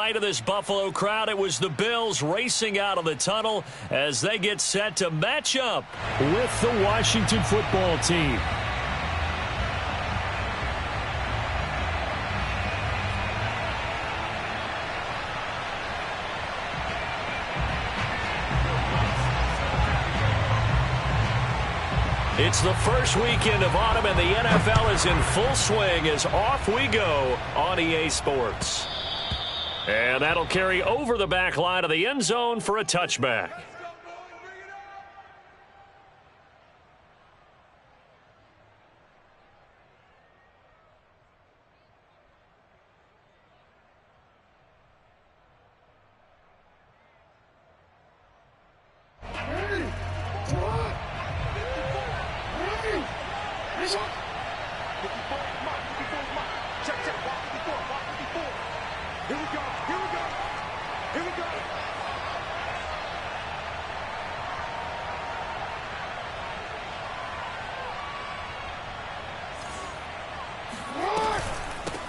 sight of this Buffalo crowd. It was the Bills racing out of the tunnel as they get set to match up with the Washington football team. It's the first weekend of autumn, and the NFL is in full swing as off we go on EA Sports. And that'll carry over the back line of the end zone for a touchback.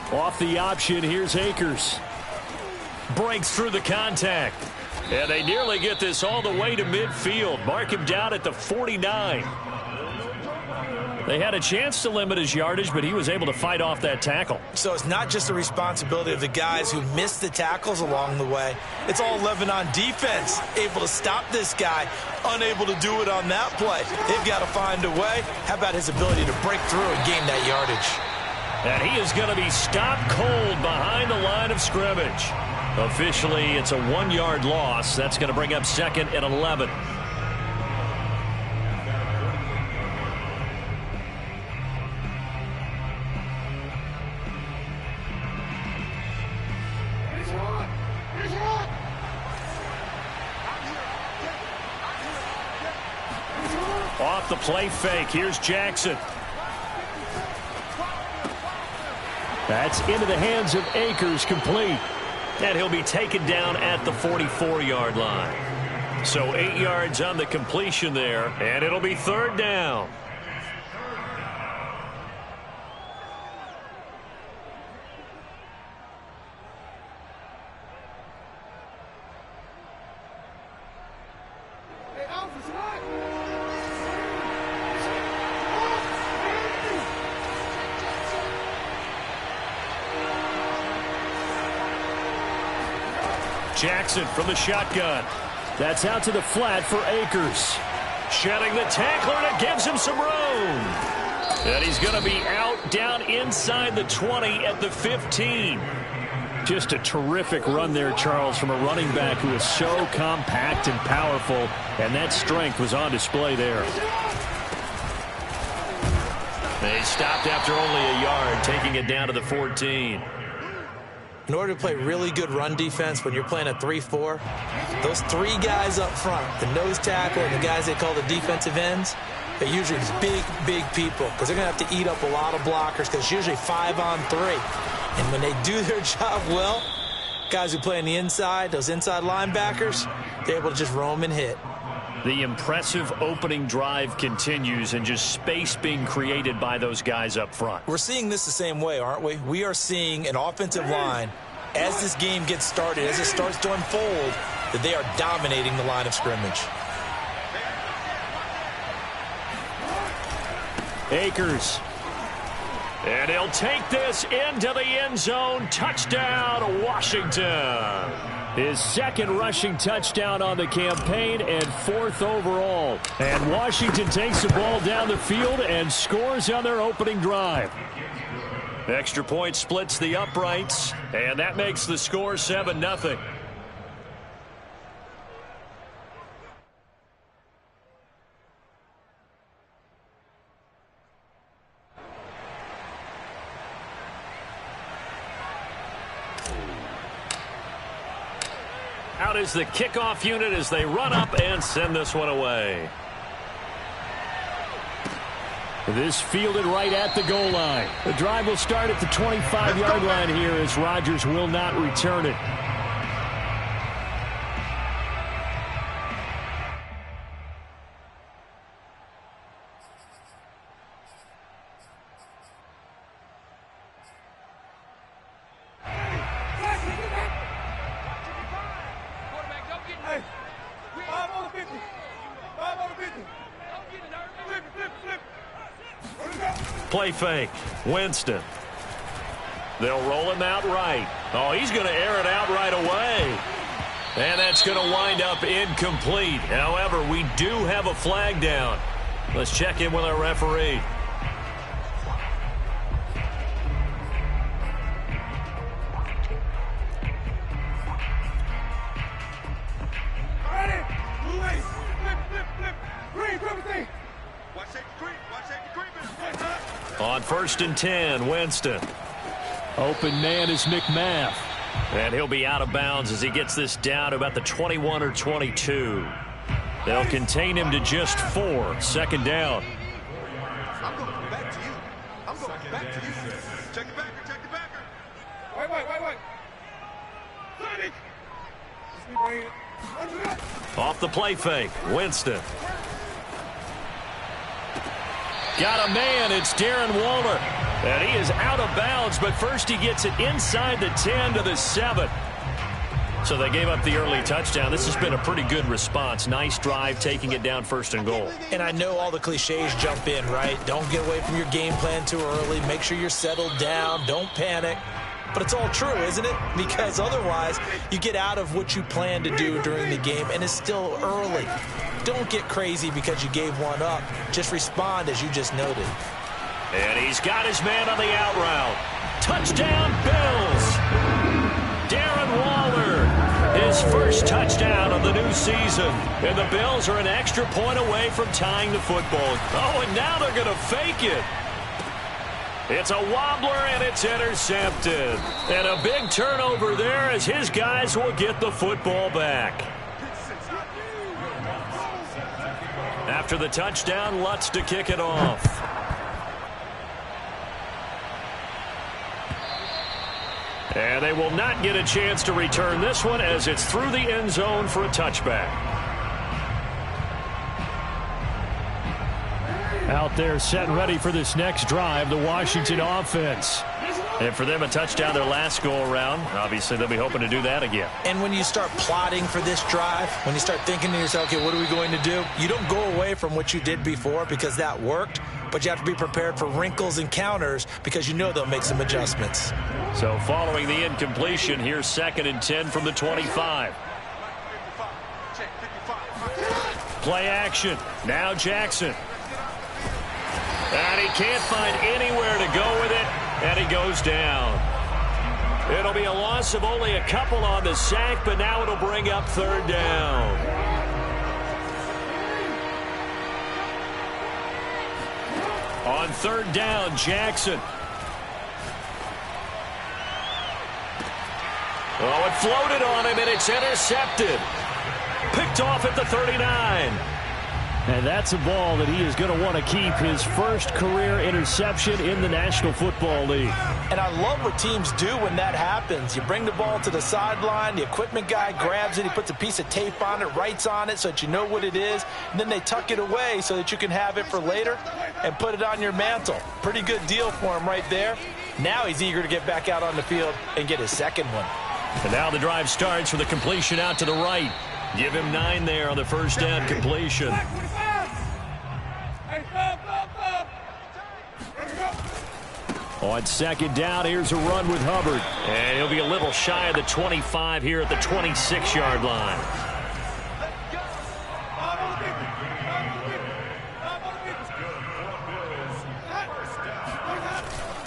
Off the option, here's Akers. Breaks through the contact. And they nearly get this all the way to midfield. Mark him down at the 49. They had a chance to limit his yardage, but he was able to fight off that tackle. So it's not just the responsibility of the guys who missed the tackles along the way. It's all 11 on defense, able to stop this guy, unable to do it on that play. They've got to find a way. How about his ability to break through and gain that yardage? And he is going to be stopped cold behind the line of scrimmage. Officially, it's a 1-yard loss. That's going to bring up 2nd and 11. Off the play fake. Here's Jackson. That's into the hands of Akers, complete. And he'll be taken down at the 44-yard line. So 8 yards on the completion there, and it'll be 3rd down. Jackson from the shotgun. That's out to the flat for Akers. Shedding the tackler, and it gives him some room. And he's going to be out down inside the 20 at the 15. Just a terrific run there, Charles, from a running back who is so compact and powerful, and that strength was on display there. They stopped after only a yard, taking it down to the 14. In order to play really good run defense when you're playing a 3-4, those 3 guys up front, the nose tackle and the guys they call the defensive ends, they're usually big, big people because they're going to have to eat up a lot of blockers because it's usually 5 on 3. And when they do their job well, guys who play on the inside, those inside linebackers, they're able to just roam and hit. The impressive opening drive continues and just space being created by those guys up front. We're seeing this the same way, aren't we? We are seeing an offensive line, as this game gets started, as it starts to unfold, that they are dominating the line of scrimmage. Akers. And he'll take this into the end zone. Touchdown, Washington. His 2nd rushing touchdown on the campaign and 4th overall. And Washington takes the ball down the field and scores on their opening drive. Extra point splits the uprights, and that makes the score 7-0. Out is the kickoff unit as they run up and send this one away. This fielded right at the goal line. The drive will start at the 25-yard line here as Rodgers will not return it. play fake. Winston. They'll roll him out right. Oh, he's going to air it out right away. And that's going to wind up incomplete. However, we do have a flag down. Let's check in with our referee. On 1st and 10, Winston. Open man is McMath. And he'll be out of bounds as he gets this down to about the 21 or 22. They'll contain him to just 4. 2nd down. I'm going back to you. I'm going back to you. Check the backer, check the backer. Wait. Off the play fake, Winston. Got a man, it's Darren Waller. And he is out of bounds, but first he gets it inside the 10 to the 7. So they gave up the early touchdown. This has been a pretty good response. Nice drive, taking it down 1st and goal. And I know all the cliches jump in, right? Don't get away from your game plan too early. Make sure you're settled down. Don't panic. But it's all true, isn't it? Because otherwise, you get out of what you plan to do during the game, and it's still early. Don't get crazy because you gave one up. Just respond as you just noted. And he's got his man on the out route. Touchdown, Bills! Darren Waller, his first touchdown of the new season. And the Bills are an extra point away from tying the football. Oh, and now they're going to fake it. It's a wobbler, and it's intercepted. And a big turnover there as his guys will get the football back. After the touchdown, Lutz to kick it off. And they will not get a chance to return this one as it's through the end zone for a touchback. Out there set and ready for this next drive, the Washington offense. And for them, a touchdown their last go-around. Obviously, they'll be hoping to do that again. And when you start plotting for this drive, when you start thinking to yourself, okay, what are we going to do? You don't go away from what you did before because that worked, but you have to be prepared for wrinkles and counters because you know they'll make some adjustments. So following the incompletion, here's 2nd and 10 from the 25. Play action. Now Jackson. And he can't find anywhere to go with it, and he goes down. It'll be a loss of only a couple on the sack, but now it'll bring up 3rd down. On 3rd down, Jackson. Oh, it floated on him, and it's intercepted. Picked off at the 39. And that's a ball that he is going to want to keep, his first career interception in the National Football League. And I love what teams do when that happens. You bring the ball to the sideline, the equipment guy grabs it, he puts a piece of tape on it, writes on it so that you know what it is, and then they tuck it away so that you can have it for later and put it on your mantle. Pretty good deal for him right there. Now he's eager to get back out on the field and get his 2nd one. And now the drive starts with a completion out to the right. Give him 9 there on the 1st down completion. On 2nd down, here's a run with Hubbard. And he'll be a little shy of the 25 here at the 26-yard line.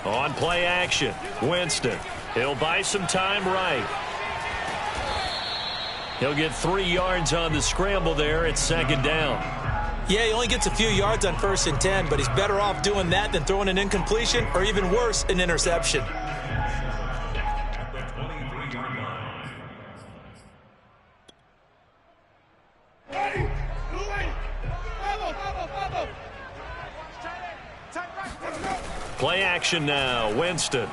On play action, Winston. He'll buy some time right. He'll get 3 yards on the scramble there at 2nd down. Yeah, he only gets a few yards on 1st and 10, but he's better off doing that than throwing an incompletion or even worse, an interception. Play action now, Winston.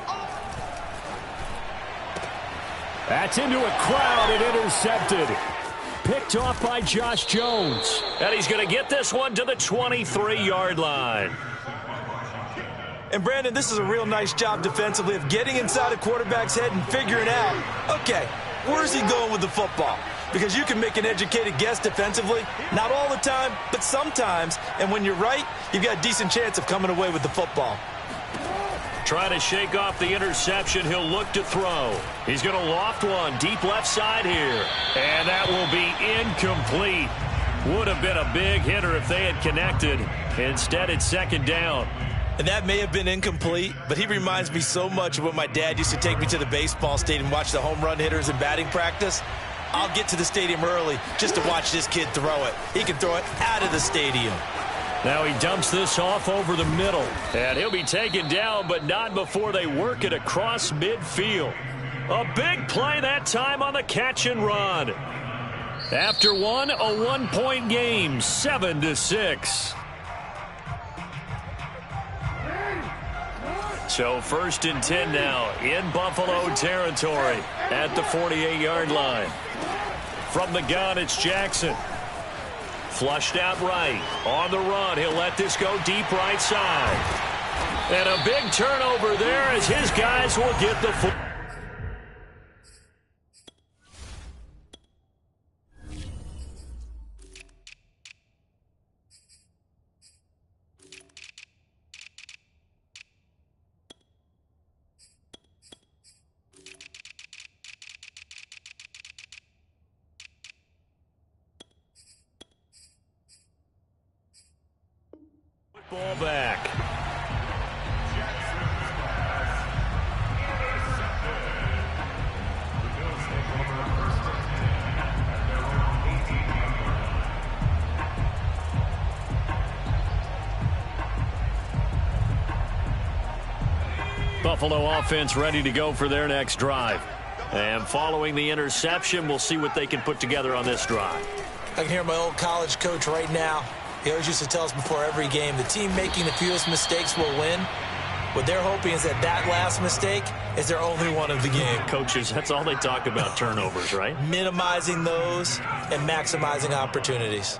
That's into a crowd and intercepted. Picked off by Josh Jones. And he's going to get this one to the 23-yard line. And, Brandon, this is a real nice job defensively of getting inside a quarterback's head and figuring out, okay, where's he going with the football? Because you can make an educated guess defensively. Not all the time, but sometimes. And when you're right, you've got a decent chance of coming away with the football. Trying to shake off the interception. He'll look to throw. He's going to loft one deep left side here. And that will be incomplete. Would have been a big hitter if they had connected. Instead, it's second down. And that may have been incomplete, but he reminds me so much of when my dad used to take me to the baseball stadium and watch the home run hitters in batting practice. I'll get to the stadium early just to watch this kid throw it. He can throw it out of the stadium. Now he dumps this off over the middle. And he'll be taken down, but not before they work it across midfield. A big play that time on the catch and run. After one, a 1-point game, 7-6. So 1st and 10 now in Buffalo territory at the 48-yard line. From the gun, it's Jackson. Flushed out right. On the run, he'll let this go deep right side. And a big turnover there as his guys will get the football. Ball back. Buffalo offense ready to go for their next drive. And following the interception, we'll see what they can put together on this drive. I can hear my old college coach right now. He always used to tell us before every game, the team making the fewest mistakes will win. What they're hoping is that that last mistake is their only one of the game. Coaches, that's all they talk about, turnovers, right? Minimizing those and maximizing opportunities.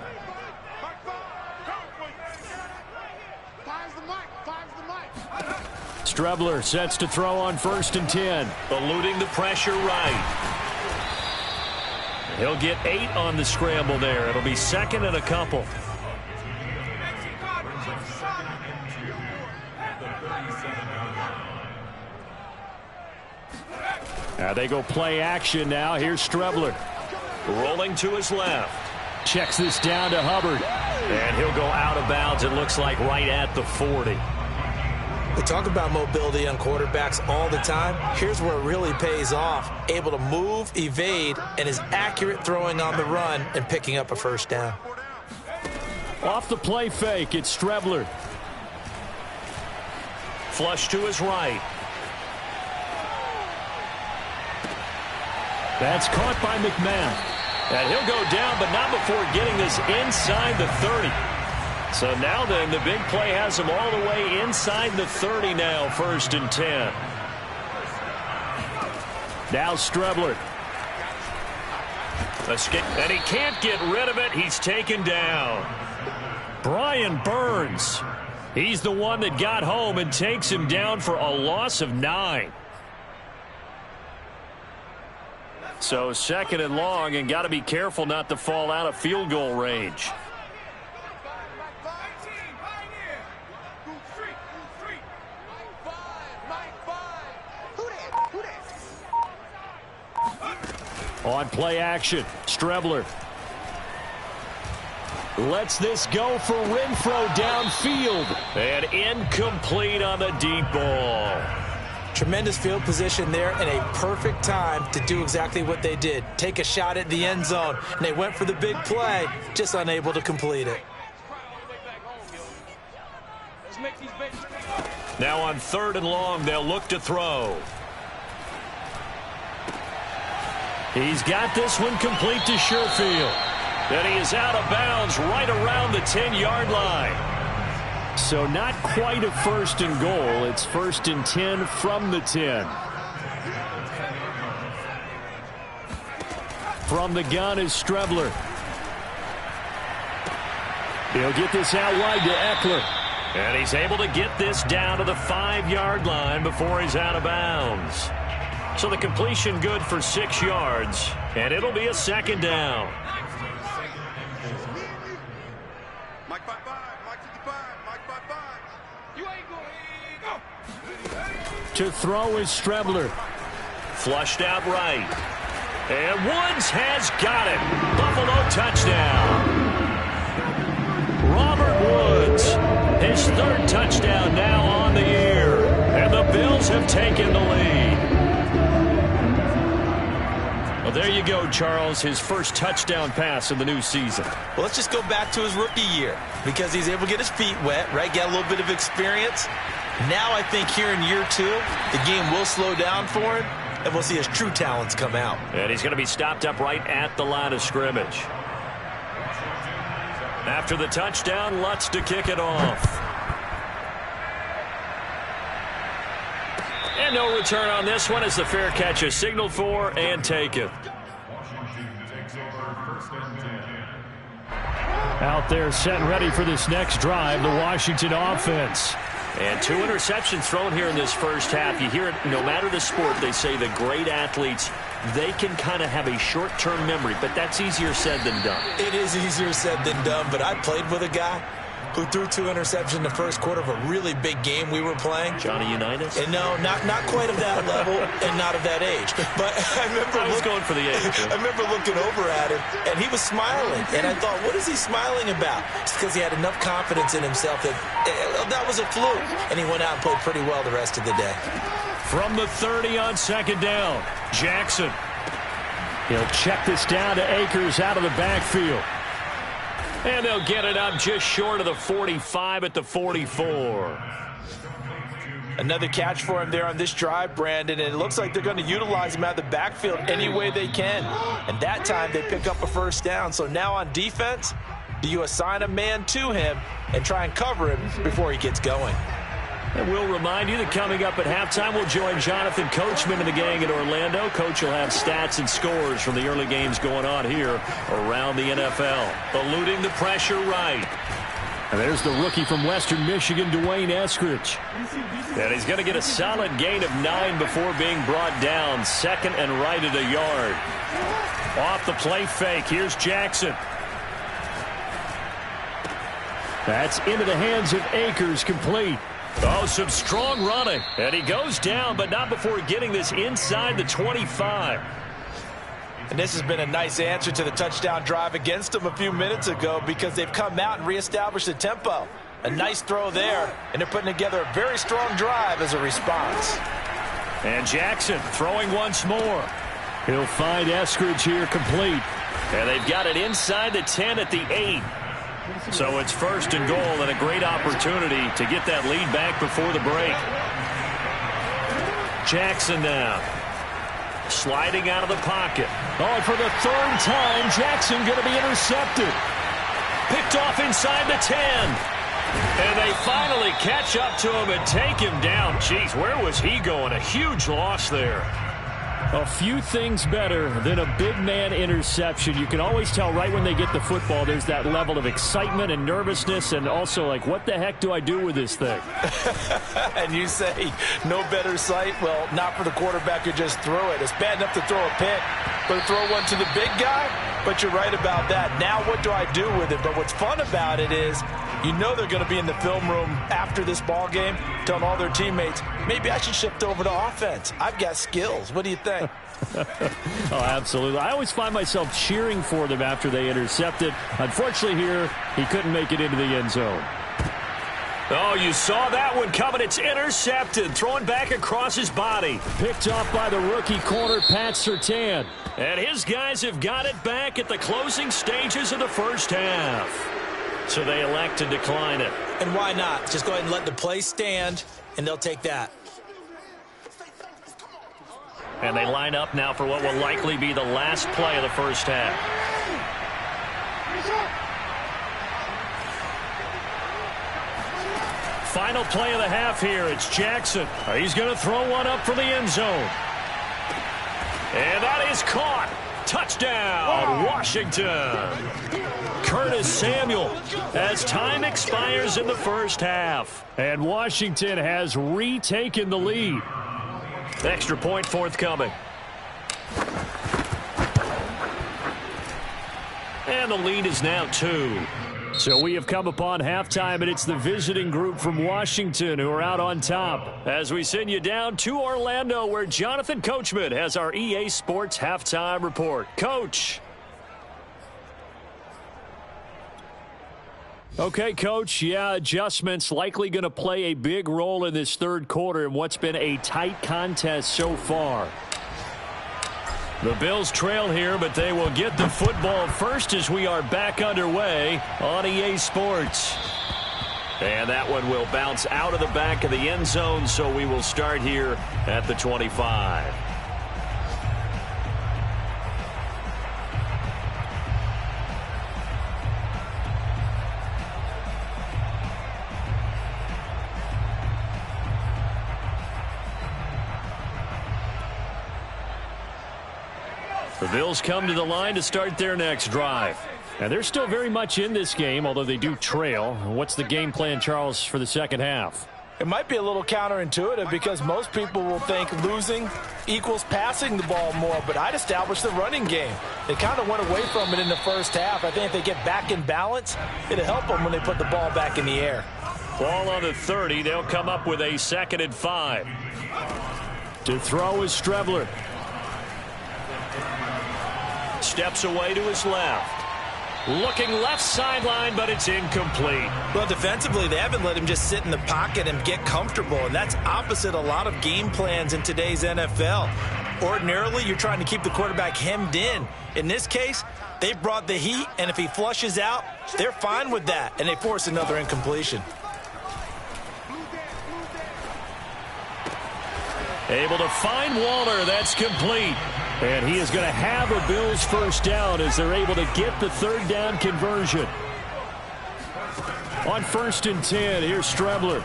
Strebler sets to throw on 1st and 10. Eluding the pressure right. He'll get 8 on the scramble there. It'll be 2nd and a couple. Now they go play action now. Here's Strebler. Rolling to his left. Checks this down to Hubbard. And he'll go out of bounds, it looks like, right at the 40. We talk about mobility on quarterbacks all the time. Here's where it really pays off. Able to move, evade, and is accurate throwing on the run and picking up a first down. Off the play fake, it's Strebler. Flush to his right. That's caught by McMahon. And he'll go down, but not before getting this inside the 30. So now then, the big play has him all the way inside the 30 now, 1st and 10. Now Strebler. Escape, and he can't get rid of it. He's taken down. Brian Burns. He's the one that got home and takes him down for a loss of 9. So 2nd and long, and got to be careful not to fall out of field goal range. On play action, Strebler lets this go for Renfro downfield. And incomplete on the deep ball. Tremendous field position there and a perfect time to do exactly what they did. Take a shot at the end zone. And they went for the big play, just unable to complete it. Now on 3rd and long, they'll look to throw. He's got this one complete to Sherfield. And he is out of bounds right around the 10-yard line. So not quite a 1st and goal. It's 1st and 10 from the 10. From the gun is Strebler. He'll get this out wide to Eckler. And he's able to get this down to the 5-yard line before he's out of bounds. So the completion good for 6 yards. And it'll be a 2nd down. Mike 5-5, Mike 55, Mike 5-5. You ain't going to go. To throw is Strebler. Flushed out right. And Woods has got it. Buffalo touchdown. Robert Woods, his third touchdown now on the year. And the Bills have taken the lead. Well, there you go, Charles, his first touchdown pass in the new season. Well, let's just go back to his rookie year because he's able to get his feet wet, right? Get a little bit of experience. Now I think here in year 2, the game will slow down for him, and we'll see his true talents come out. And he's going to be stopped up right at the line of scrimmage. After the touchdown, Lutz to kick it off. And no return on this one as the fair catch is signaled for and taken. Out there set and ready for this next drive, the Washington offense. And 2 interceptions thrown here in this first half. You hear it, no matter the sport, they say the great athletes, they can kind of have a short-term memory, but that's easier said than done. It is easier said than done, but I played with a guy who threw 2 interceptions in the first quarter of a really big game we were playing. Johnny Unitas? And no, not quite of that level and not of that age. But I was going for the age. I remember looking over at him, and he was smiling. And I thought, what is he smiling about? It's because he had enough confidence in himself that that was a fluke. And he went out and played pretty well the rest of the day. From the 30 on second down, Jackson. He'll check this down to Akers out of the backfield. And they'll get it up just short of the 45 at the 44. Another catch for him there on this drive, Brandon, and it looks like they're going to utilize him out of the backfield any way they can. And that time they pick up a first down. So now on defense, do you assign a man to him and try and cover him before he gets going? And we'll remind you that coming up at halftime, we'll join Jonathan Coachman and the gang in Orlando. Coach will have stats and scores from the early games going on here around the NFL. Eluding the pressure right. And there's the rookie from Western Michigan, Dwayne Eskridge. And he's going to get a solid gain of 9 before being brought down. Second and right at a yard. Off the play fake, here's Jackson. That's into the hands of Akers, complete. Oh, some strong running. And he goes down, but not before getting this inside the 25. And this has been a nice answer to the touchdown drive against them a few minutes ago because they've come out and reestablished the tempo. A nice throw there, and they're putting together a very strong drive as a response. And Jackson throwing once more. He'll find Eskridge here, complete. And they've got it inside the 10 at the 8. So it's first and goal and a great opportunity to get that lead back before the break. Jackson now. Sliding out of the pocket. Oh, for the 3rd time, Jackson going to be intercepted. Picked off inside the 10. And they finally catch up to him and take him down. Jeez, where was he going? A huge loss there. A few things better than a big man interception. You can always tell right when they get the football, there's that level of excitement and nervousness, and also like, what the heck do I do with this thing? And you say, no better sight? Well, not for the quarterback who just threw it. It's bad enough to throw a pick, but to throw one to the big guy? But you're right about that. Now what do I do with it? But what's fun about it is, you know they're going to be in the film room after this ball game telling all their teammates, maybe I should shift over to offense. I've got skills. What do you think? Oh, absolutely. I always find myself cheering for them after they intercept it. Unfortunately here, he couldn't make it into the end zone. Oh, you saw that one coming. It's intercepted. Throwing back across his body. Picked off by the rookie corner, Pat Surtain. And his guys have got it back at the closing stages of the first half. So they elect to decline it. And why not? Just go ahead and let the play stand, and they'll take that. And they line up now for what will likely be the last play of the first half. Final play of the half here. It's Jackson. He's going to throw one up for the end zone. And that is caught. Touchdown, Washington. Curtis Samuel as time expires in the first half. And Washington has retaken the lead. Extra point forthcoming. And the lead is now 2. So we have come upon halftime, and it's the visiting group from Washington who are out on top. As we send you down to Orlando, where Jonathan Coachman has our EA Sports halftime report. Coach. Okay, Coach. Yeah, adjustments likely going to play a big role in this third quarter in what's been a tight contest so far. The Bills trail here, but they will get the football first as we are back underway on EA Sports. And that one will bounce out of the back of the end zone, so we will start here at the 25. The Bills come to the line to start their next drive. And they're still very much in this game, although they do trail. What's the game plan, Charles, for the second half? It might be a little counterintuitive because most people will think losing equals passing the ball more, but I'd establish the running game. They kind of went away from it in the first half. I think if they get back in balance, it'll help them when they put the ball back in the air. Ball on the 30. They'll come up with a 2nd and 5. To throw is Strebler. Steps away to his left. Looking left sideline, but it's incomplete. Well, defensively, they haven't let him just sit in the pocket and get comfortable, and that's opposite a lot of game plans in today's NFL. Ordinarily, you're trying to keep the quarterback hemmed in. In this case, they brought the heat, and if he flushes out, they're fine with that, and they force another incompletion. Able to find Waller. That's complete. And he is going to have a Bills first down as they're able to get the third down conversion. On 1st and 10, here's Strebler.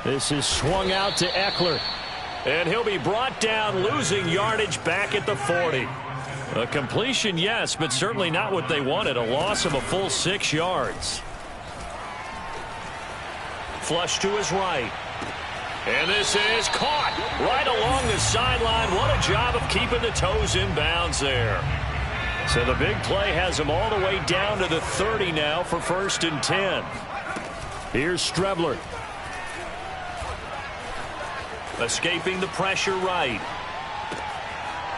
This is swung out to Eckler. And he'll be brought down, losing yardage back at the 40. A completion, yes, but certainly not what they wanted. A loss of a full 6 yards. Flush to his right. And this is caught right along the sideline. What a job of keeping the toes in bounds there. So the big play has him all the way down to the 30 now for 1st and 10. Here's Strebler. Escaping the pressure right.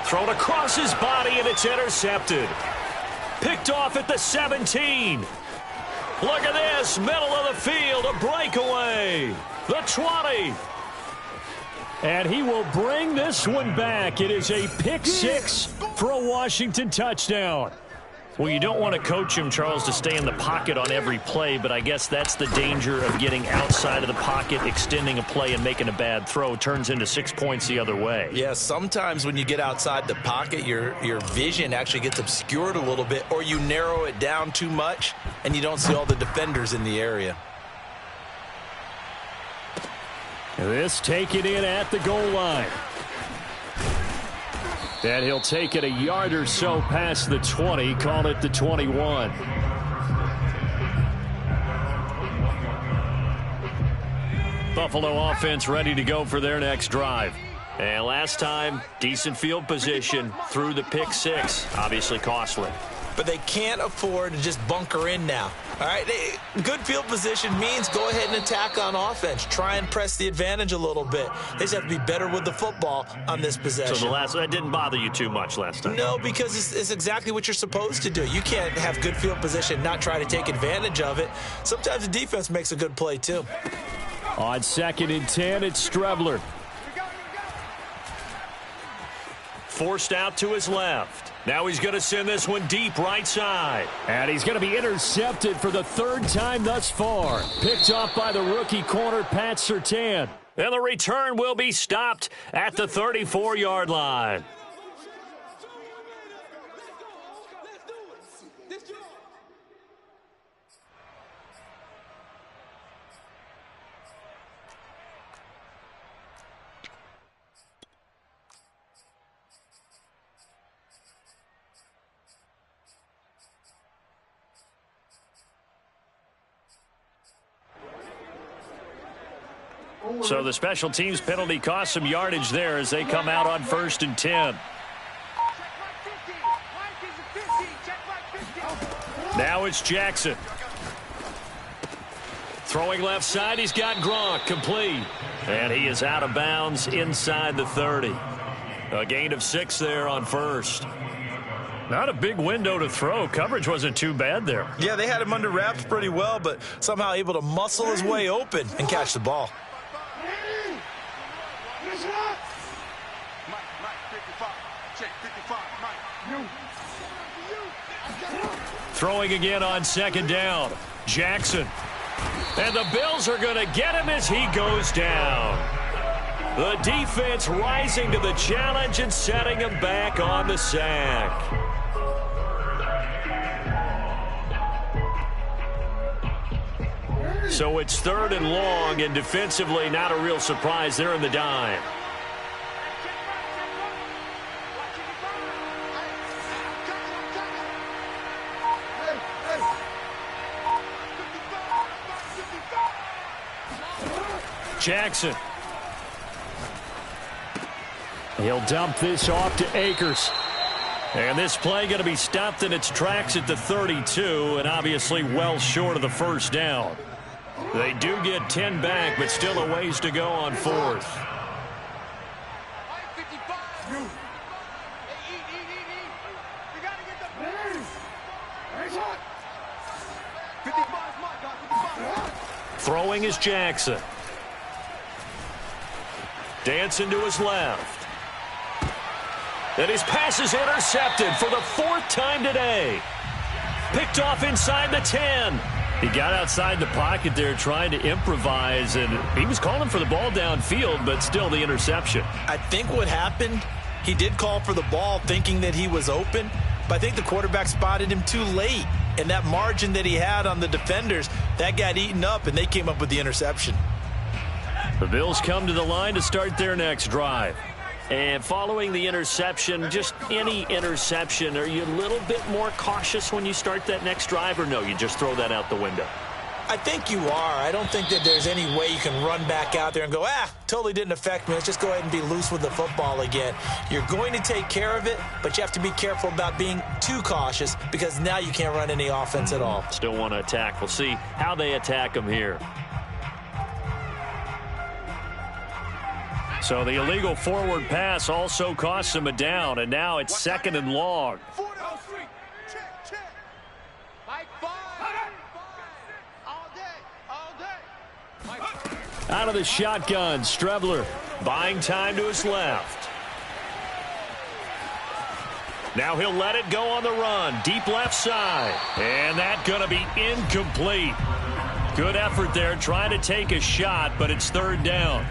Thrown across his body, and it's intercepted. Picked off at the 17. Look at this, middle of the field, a breakaway. The 20. And he will bring this one back. It is a pick 6 for a Washington touchdown. Well, you don't want to coach him, Charles, to stay in the pocket on every play, but I guess that's the danger of getting outside of the pocket, extending a play, and making a bad throw. Turns into 6 points the other way. Yeah, sometimes when you get outside the pocket, your vision actually gets obscured a little bit, or you narrow it down too much, and you don't see all the defenders in the area. This taken in at the goal line. And he'll take it a yard or so past the 20, call it the 21. Buffalo offense ready to go for their next drive. And last time, decent field position through the pick 6, obviously costly. But they can't afford to just bunker in now. All right, good field position means go ahead and attack on offense. Try and press the advantage a little bit. They just have to be better with the football on this possession. So that didn't bother you too much last time? No, because it's exactly what you're supposed to do. You can't have good field position and not try to take advantage of it. Sometimes the defense makes a good play, too. On 2nd and 10, it's Strebler. Forced out to his left. Now he's going to send this one deep right side. And he's going to be intercepted for the 3rd time thus far. Picked off by the rookie corner, Pat Surtain. And the return will be stopped at the 34-yard line. So the special teams penalty cost some yardage there as they come out on 1st and 10. Now it's Jackson. Throwing left side, he's got Gronk, complete. And he is out of bounds inside the 30. A gain of 6 there on first. Not a big window to throw. Coverage wasn't too bad there. Yeah, they had him under wraps pretty well, but somehow able to muscle his way open and catch the ball. Throwing again on second down. Jackson. And the Bills are going to get him as he goes down. The defense rising to the challenge and setting him back on the sack. So it's 3rd and long, and defensively not a real surprise. They're in the dime. Jackson. He'll dump this off to Akers. And this play going to be stopped in its tracks at the 32, and obviously well short of the first down. They do get 10 back, but still a ways to go on 4th. Throwing is Jackson. Dancing to his left. And his pass is intercepted for the 4th time today. Picked off inside the 10. He got outside the pocket there trying to improvise, and he was calling for the ball downfield, but still the interception. I think what happened, he did call for the ball thinking that he was open, but I think the quarterback spotted him too late. And that margin that he had on the defenders, that got eaten up, and they came up with the interception. The Bills come to the line to start their next drive. And following the interception, just any interception, are you a little bit more cautious when you start that next drive, or no, you just throw that out the window? I think you are. I don't think that there's any way you can run back out there and go, totally didn't affect me. Let's just go ahead and be loose with the football again. You're going to take care of it, but you have to be careful about being too cautious because now you can't run any offense at all. Still want to attack. We'll see how they attack them here. So the illegal forward pass also costs him a down, and now it's 2nd and long. Out of the shotgun, Strebler buying time to his left. Now he'll let it go on the run, deep left side, and that's going to be incomplete. Good effort there trying to take a shot, but it's 3rd down.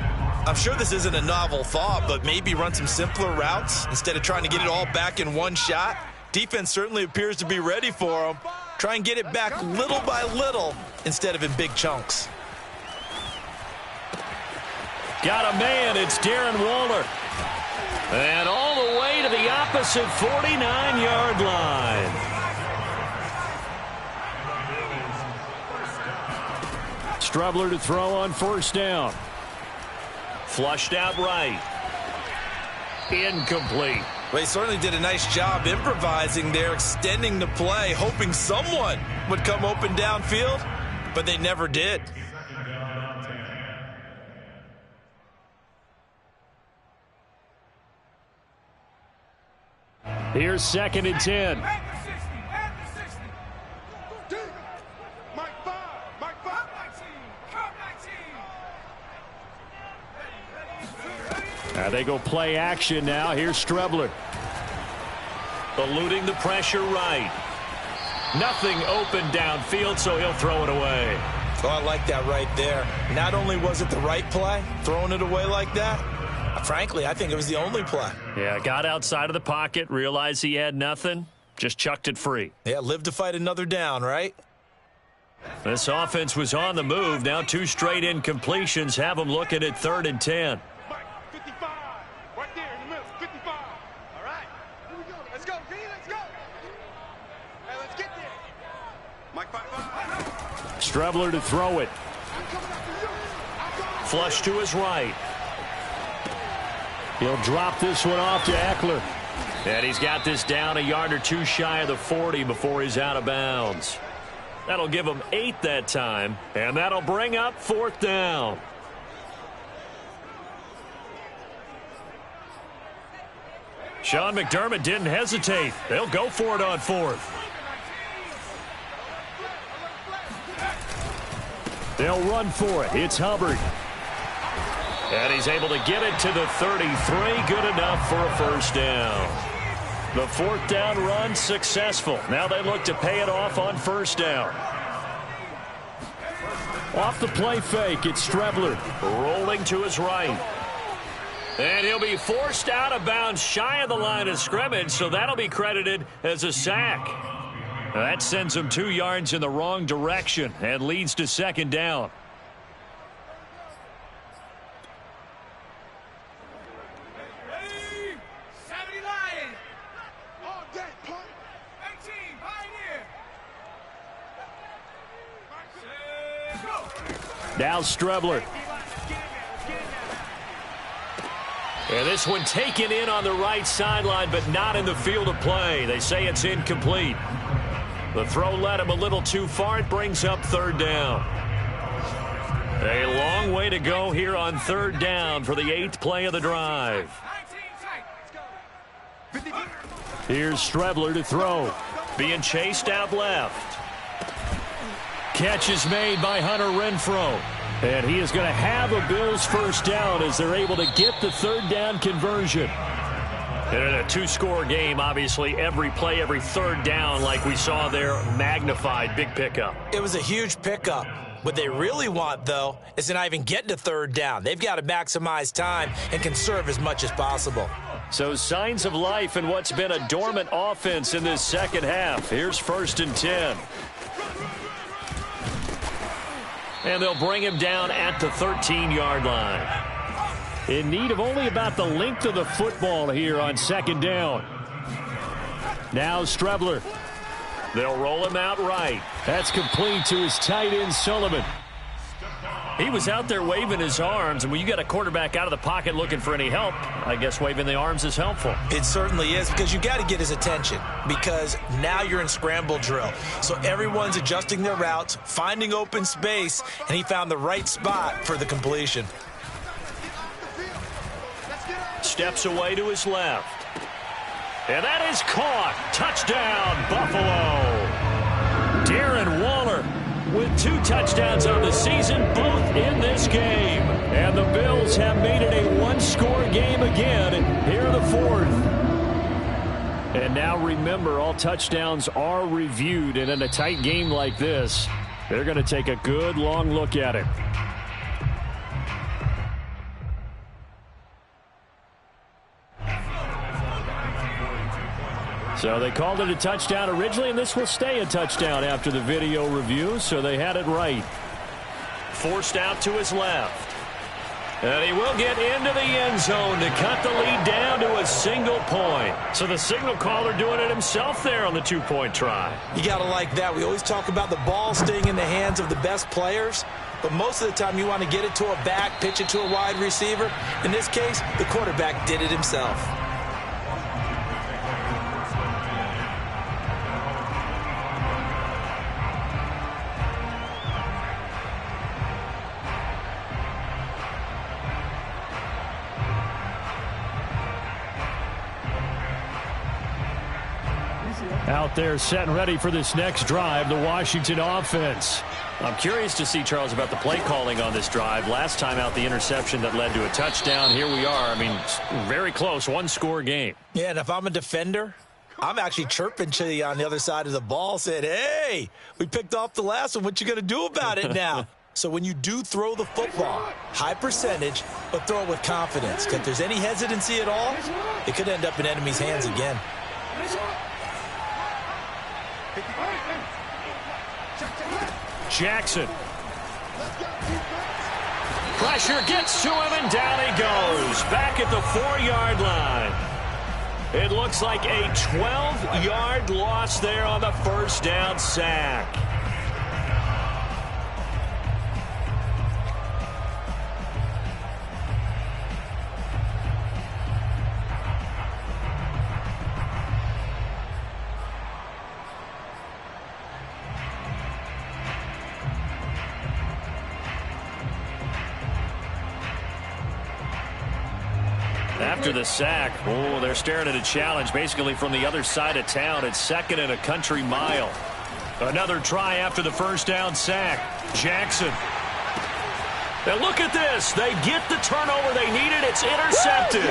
I'm sure this isn't a novel thought, but maybe run some simpler routes instead of trying to get it all back in one shot. Defense certainly appears to be ready for him. Try and get it back little by little instead of in big chunks. Got a man, it's Darren Waller. And all the way to the opposite 49-yard line. Strebler to throw on 1st down. Flushed out right. Incomplete. Well, he certainly did a nice job improvising there, extending the play, hoping someone would come open downfield, but they never did. Here's 2nd and 10. They go play action now. Here's Strebler. Eluding the pressure right. Nothing open downfield, so he'll throw it away. Oh, I like that right there. Not only was it the right play, throwing it away like that, frankly, I think it was the only play. Yeah, got outside of the pocket, realized he had nothing, just chucked it free. Yeah, live to fight another down, right? This offense was on the move. Now 2 straight incompletions have them looking at 3rd and 10. Strebler to throw it. Flush to his right. He'll drop this one off to Eckler. And he's got this down a yard or 2 shy of the 40 before he's out of bounds. That'll give them 8 that time, and that'll bring up 4th down. Sean McDermott didn't hesitate. They'll go for it on 4th. They'll run for it. It's Hubbard. And he's able to get it to the 33. Good enough for a 1st down. The 4th down run successful. Now they look to pay it off on 1st down. Off the play fake, it's Strebler. Rolling to his right. And he'll be forced out of bounds shy of the line of scrimmage, so that'll be credited as a sack. That sends him 2 yards in the wrong direction and leads to 2nd down. Now Strebler. And this one taken in on the right sideline, but not in the field of play. They say it's incomplete. The throw led him a little too far. It brings up 3rd down. A long way to go here on 3rd down for the 8th play of the drive. Here's Strebler to throw. Being chased out left. Catch is made by Hunter Renfrow. And he is going to have a Bills 1st down as they're able to get the 3rd down conversion. And in a 2-score game, obviously, every play, every 3rd down, like we saw there, magnified. Big pickup. It was a huge pickup. What they really want, though, is to not even get to 3rd down. They've got to maximize time and conserve as much as possible. So signs of life in what's been a dormant offense in this 2nd half. Here's 1st and 10. And they'll bring him down at the 13-yard line. In need of only about the length of the football here on 2nd down. Now Strebler. They'll roll him out right. That's complete to his tight end, Sullivan. He was out there waving his arms, and when you got a quarterback out of the pocket looking for any help, I guess waving the arms is helpful. It certainly is, because you got to get his attention, because now you're in scramble drill. So everyone's adjusting their routes, finding open space, and he found the right spot for the completion. Steps away to his left. And that is caught. Touchdown, Buffalo. Darren Waller with 2 touchdowns on the season, both in this game. And the Bills have made it a 1-score game again here in the 4th. And now remember, all touchdowns are reviewed, and in a tight game like this, they're going to take a good long look at it. So they called it a touchdown originally, and this will stay a touchdown after the video review, so they had it right. Forced out to his left. And he will get into the end zone to cut the lead down to a single point. So the signal caller doing it himself there on the 2-point try. You got to like that. We always talk about the ball staying in the hands of the best players, but most of the time you want to get it to a back, pitch it to a wide receiver. In this case, the quarterback did it himself. Out there set and ready for this next drive, the Washington offense. I'm curious to see, Charles, about the play calling on this drive. Last time out, the interception that led to a touchdown. Here we are. I mean, very close, 1-score game. Yeah, and if I'm a defender, I'm actually chirping to you on the other side of the ball, saying, hey, we picked off the last one. What you going to do about it now? So when you do throw the football, high percentage, but throw it with confidence. Because if there's any hesitancy at all, it could end up in enemy's hands again. Jackson. Pressure gets to him, and down he goes. Back at the 4-yard line. It looks like a 12-yard loss there on the 1st down sack. after the sack. Oh, they're staring at a challenge basically from the other side of town. It's 2nd and a country mile. Another try after the first down sack. Jackson. And look at this. They get the turnover they needed. It's intercepted.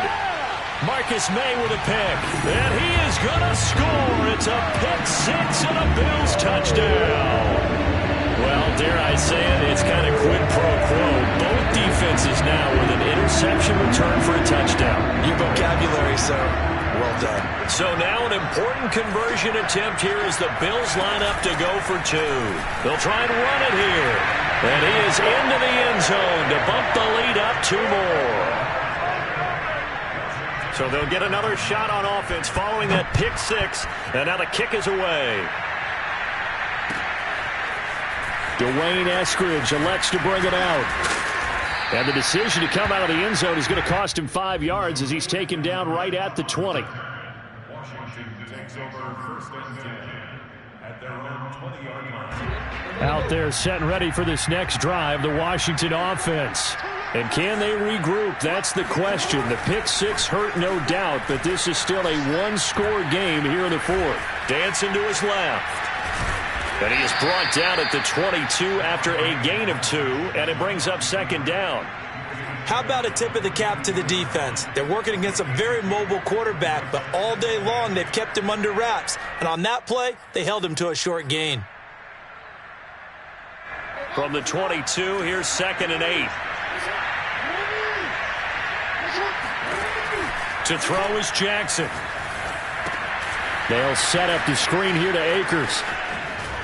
Marcus May with a pick. And he is going to score. It's a pick six and a Bills touchdown. Well, dare I say it, it's kind of quid pro quo. Both defenses now with an interception return for a touchdown. Your vocabulary, sir. Well done. So now an important conversion attempt here as the Bills line up to go for 2. They'll try and run it here. And he is into the end zone to bump the lead up 2 more. So they'll get another shot on offense following that pick six. And now the kick is away. Dwayne Eskridge elects to bring it out. And the decision to come out of the end zone is going to cost him 5 yards as he's taken down right at the 20. Washington takes over 1st and 10 at their own 20-yard line. Out there set and ready for this next drive, the Washington offense. And can they regroup? That's the question. The pick six hurt, no doubt, but this is still a one-score game here in the 4th. Dancing to his left. And he is brought down at the 22 after a gain of 2, and it brings up 2nd down. How about a tip of the cap to the defense? They're working against a very mobile quarterback, but all day long they've kept him under wraps. And on that play, they held him to a short gain. From the 22, here's 2nd and 8. To throw is Jackson. They'll set up the screen here to Akers.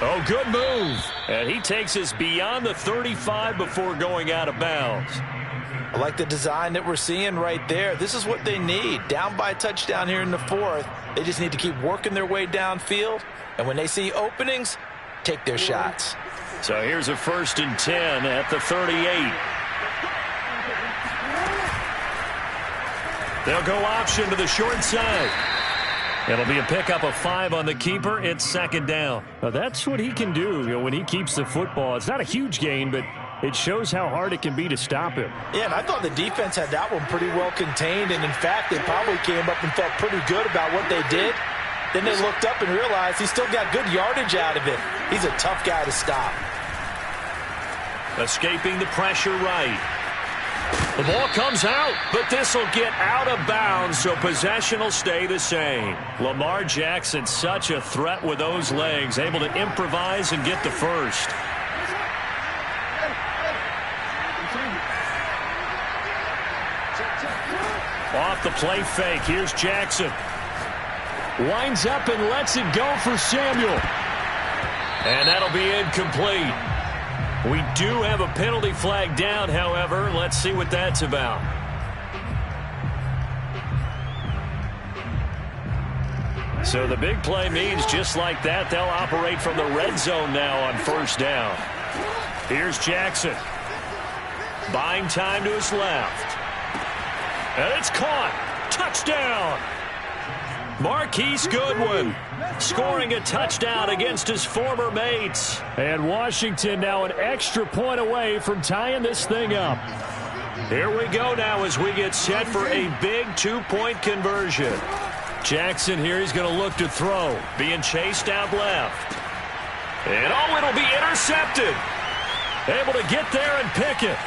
Oh, good move. And he takes us beyond the 35 before going out of bounds. I like the design that we're seeing right there. This is what they need. Down by a touchdown here in the 4th. They just need to keep working their way downfield. And when they see openings, take their shots. So here's a 1st and 10 at the 38. They'll go option to the short side. It'll be a pickup of 5 on the keeper. It's 2nd down. Well, that's what he can do, when he keeps the football. It's not a huge gain, but it shows how hard it can be to stop him. Yeah, and I thought the defense had that one pretty well contained. And, in fact, they probably came up and felt pretty good about what they did. Then they looked up and realized he still got good yardage out of it. He's a tough guy to stop. Escaping the pressure right. The ball comes out, but this will get out of bounds, so possession will stay the same. Lamar Jackson, such a threat with those legs, able to improvise and get the first. Off the play fake, here's Jackson. Winds up and lets it go for Samuel. And that'll be incomplete. We do have a penalty flag down, however. Let's see what that's about. So the big play means just like that, they'll operate from the red zone now on 1st down. Here's Jackson. Buying time to his left. And it's caught. Touchdown. Marquise Goodwin scoring a touchdown against his former mates. And Washington now an extra point away from tying this thing up. Here we go now as we get set for a big 2-point conversion. Jackson here, he's going to look to throw. Being chased out left. And oh, it'll be intercepted. Able to get there and pick it.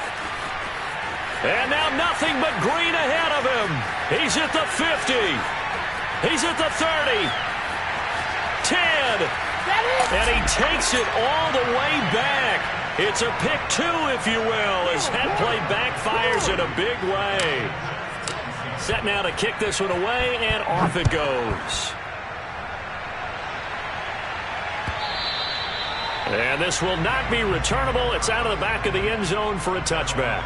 And now nothing but green ahead of him. He's at the 50. He's at the 30. 10. And he takes it all the way back. It's a pick 2, if you will, as that play backfires in a big way. Set now to kick this one away, and off it goes. And this will not be returnable. It's out of the back of the end zone for a touchback.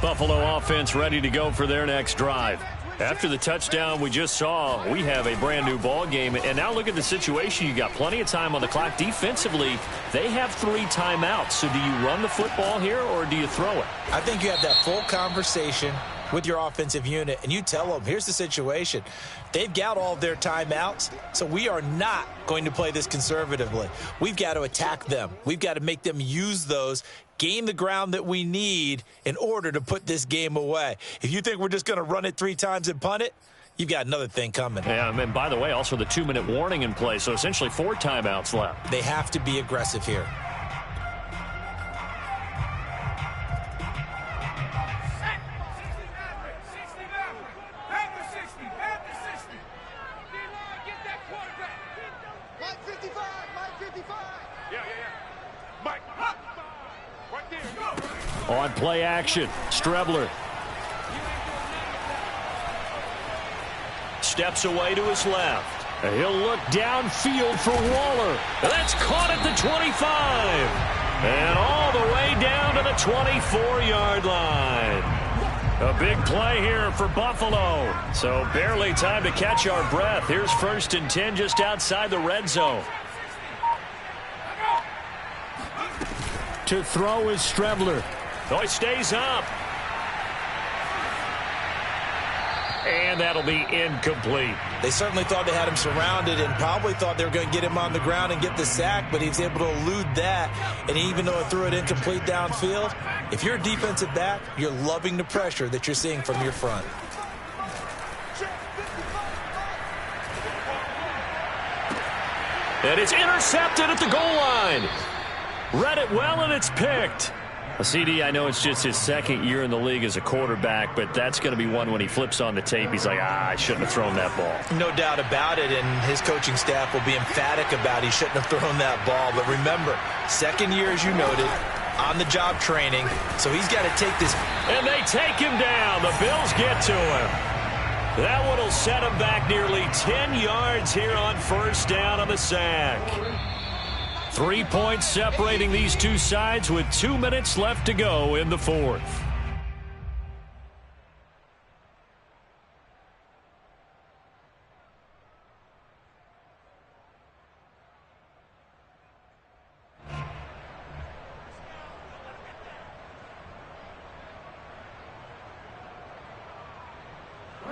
Buffalo offense ready to go for their next drive. After the touchdown we just saw, we have a brand new ball game. And now look at the situation. You got plenty of time on the clock. Defensively, they have 3 timeouts. So do you run the football here or do you throw it? I think you have that full conversation with your offensive unit, and you tell them, here's the situation. They've got all of their timeouts, so we are not going to play this conservatively. We've got to attack them. We've got to make them use those, gain the ground that we need in order to put this game away. If you think we're just going to run it 3 times and punt it, you've got another thing coming. Yeah, and by the way, also the 2-minute warning in play, so essentially 4 timeouts left. They have to be aggressive here. On play action, Strebler steps away to his left. He'll look downfield for Waller. That's caught at the 25. And all the way down to the 24-yard line. A big play here for Buffalo. So barely time to catch our breath. Here's 1st and 10 just outside the red zone. To throw is Strebler. Oh, he stays up. And that'll be incomplete. They certainly thought they had him surrounded and probably thought they were going to get him on the ground and get the sack, but he was able to elude that. And even though it threw it incomplete downfield, if you're a defensive back, you're loving the pressure that you're seeing from your front. And it's intercepted at the goal line. Read it well, and it's picked. CD, I know it's just his 2nd year in the league as a quarterback, but that's going to be one when he flips on the tape. He's like, I shouldn't have thrown that ball. No doubt about it, and his coaching staff will be emphatic about he shouldn't have thrown that ball. But remember, 2nd year, as you noted, on-the-job training, so he's got to take this. And they take him down. The Bills get to him. That one will set him back nearly 10 yards here on 1st down on the sack. 3 points separating these two sides with 2 minutes left to go in the 4th.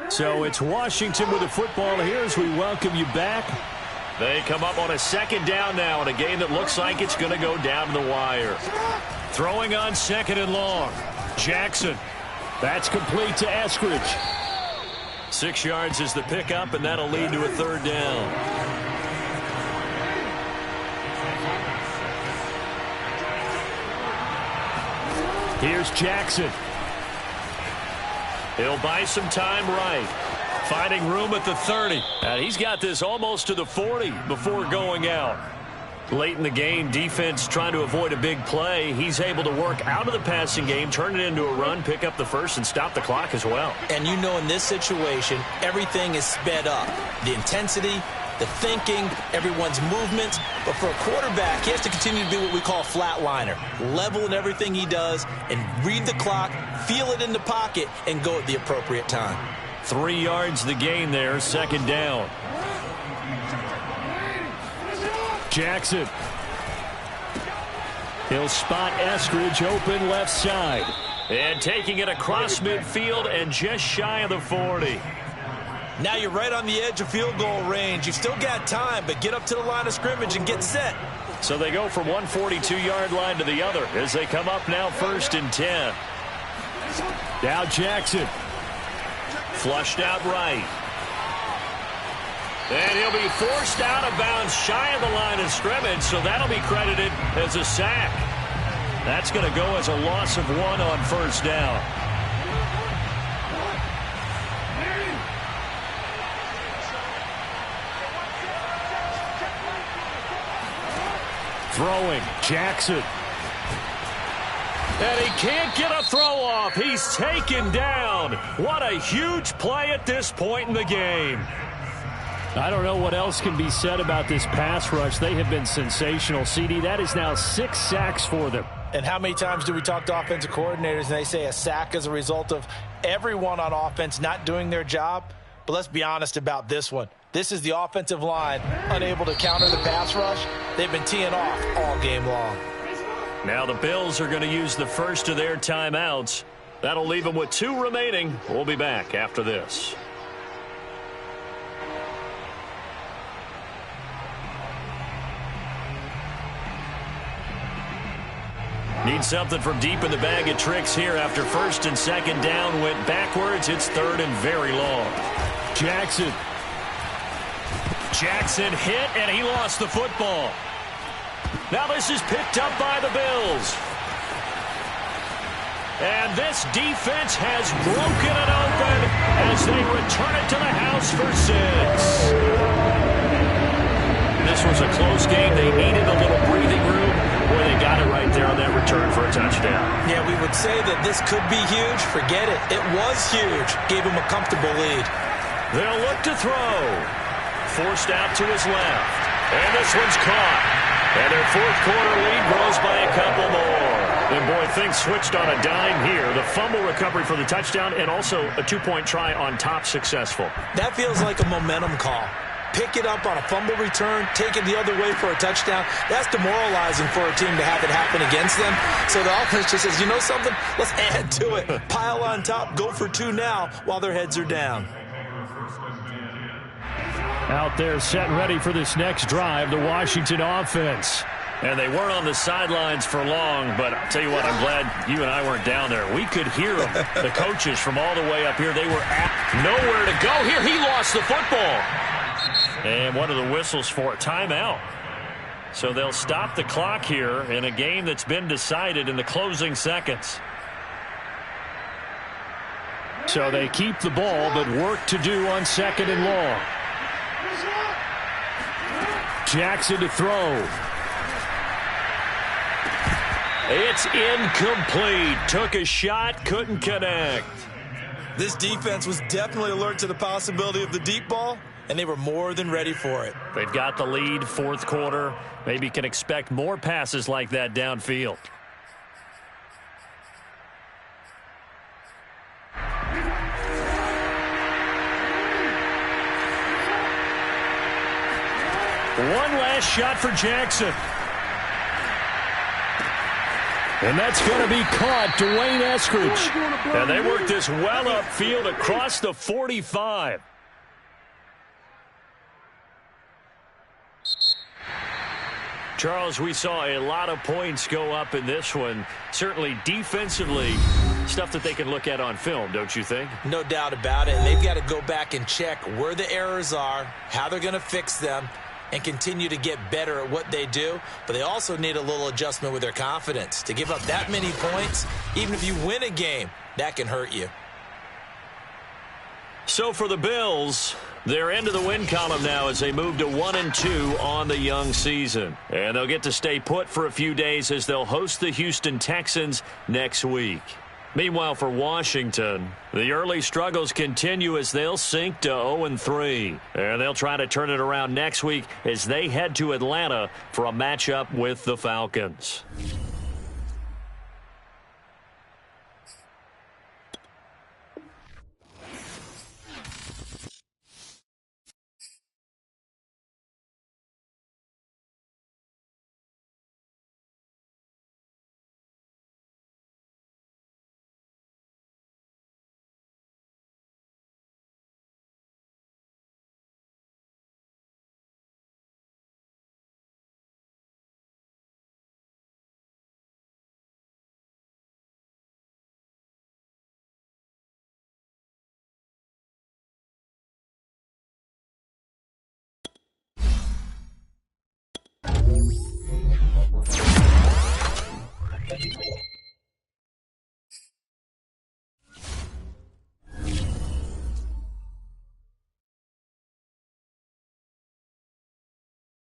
So it's Washington with the football here as we welcome you back. They come up on a 2nd down now in a game that looks like it's going to go down to the wire. Throwing on 2nd and long. Jackson. That's complete to Eskridge. 6 yards is the pickup, and that'll lead to a 3rd down. Here's Jackson. He'll buy some time right. Finding room at the 30. And he's got this almost to the 40 before going out. Late in the game, defense trying to avoid a big play. He's able to work out of the passing game, turn it into a run, pick up the 1st, and stop the clock as well. And you know in this situation, everything is sped up. The intensity, the thinking, everyone's movements. But for a quarterback, he has to continue to be what we call a flatliner. Level in everything he does and read the clock, feel it in the pocket, and go at the appropriate time. 3 yards the gain there, 2nd down. Jackson. He'll spot Eskridge open left side. And taking it across midfield and just shy of the 40. Now you're right on the edge of field goal range. You've still got time, but get up to the line of scrimmage and get set. So they go from one 42-yard line to the other as they come up now 1st and 10. Now Jackson. Flushed out right. And he'll be forced out of bounds shy of the line of scrimmage, so that'll be credited as a sack. That's going to go as a loss of 1 on 1st down. Throwing, Jackson. And he can't get a throw off. He's taken down. What a huge play at this point in the game. I don't know what else can be said about this pass rush. They have been sensational. CD, that is now 6 sacks for them. And how many times do we talk to offensive coordinators and they say a sack is a result of everyone on offense not doing their job? But let's be honest about this one. This is the offensive line unable to counter the pass rush. They've been teeing off all game long. Now the Bills are going to use the first of their timeouts. That'll leave them with 2 remaining. We'll be back after this. Need something from deep in the bag of tricks here after first and second down went backwards. It's third and very long. Jackson hit, and he lost the football. Now this is picked up by the Bills. And this defense has broken it open as they return it to the house for 6. This was a close game. They needed a little breathing room. Boy, they got it right there on that return for a touchdown. Yeah, we would say that this could be huge. Forget it. It was huge. Gave him a comfortable lead. They'll look to throw. Forced out to his left. And this one's caught. And their fourth quarter lead grows by a couple more. And boy, things switched on a dime here. The fumble recovery for the touchdown and also a 2-point try on top successful. That feels like a momentum call. Pick it up on a fumble return, take it the other way for a touchdown. That's demoralizing for a team to have it happen against them. So the offense just says, you know something? Let's add to it. Pile on top, go for 2 now while their heads are down. Out there set ready for this next drive, the Washington offense. And they weren't on the sidelines for long, but I'll tell you what, I'm glad you and I weren't down there. We could hear them, the coaches from all the way up here. They were at nowhere to go. Here, he lost the football. And one of the whistles for a timeout. So they'll stop the clock here in a game that's been decided in the closing seconds. So they keep the ball, but work to do on second and long. Jackson to throw. It's incomplete. Took a shot, couldn't connect. This defense was definitely alert to the possibility of the deep ball, and they were more than ready for it. They've got the lead, fourth quarter. Maybe can expect more passes like that downfield. One last shot for Jackson. And that's going to be caught. Dwayne Eskridge. And they work this well upfield across the 45. Charles, we saw a lot of points go up in this one. Certainly defensively, stuff that they can look at on film, don't you think? No doubt about it. And they've got to go back and check where the errors are, how they're going to fix them, and continue to get better at what they do. But they also need a little adjustment with their confidence. To give up that many points, even if you win a game, that can hurt you. So for the Bills, they're into the win column now as they move to 1-2 on the young season. And they'll get to stay put for a few days as they'll host the Houston Texans next week. Meanwhile, for Washington, the early struggles continue as they'll sink to 0-3. And they'll try to turn it around next week as they head to Atlanta for a matchup with the Falcons.